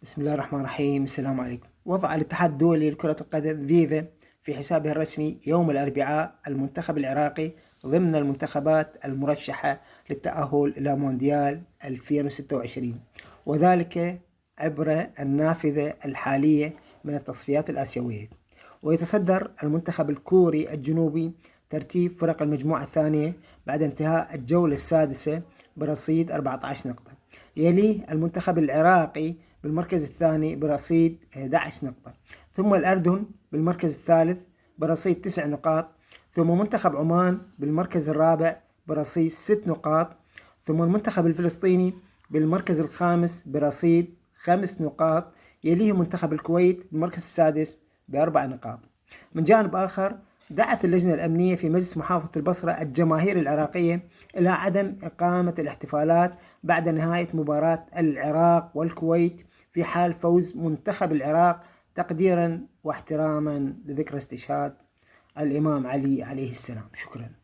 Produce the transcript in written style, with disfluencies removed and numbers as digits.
بسم الله الرحمن الرحيم. السلام عليكم. وضع الاتحاد الدولي لكرة القدم فيفا في حسابه الرسمي يوم الأربعاء المنتخب العراقي ضمن المنتخبات المرشحة للتأهل إلى مونديال 2026، وذلك عبر النافذة الحالية من التصفيات الآسيوية. ويتصدر المنتخب الكوري الجنوبي ترتيب فرق المجموعة الثانية بعد انتهاء الجولة السادسة برصيد 14 نقطة. يليه المنتخب العراقي بالمركز الثاني برصيد 11 نقطة، ثم الأردن بالمركز الثالث برصيد 9 نقاط، ثم منتخب عمان بالمركز الرابع برصيد 6 نقاط، ثم المنتخب الفلسطيني بالمركز الخامس برصيد 5 نقاط، يليه منتخب الكويت بالمركز السادس ب4 نقاط. من جانب آخر، دعت اللجنة الأمنية في مجلس محافظة البصرة الجماهير العراقية إلى عدم إقامة الاحتفالات بعد نهاية مباراة العراق والكويت في حال فوز منتخب العراق، تقديرا واحتراما لذكرى استشهاد الإمام علي عليه السلام. شكرا.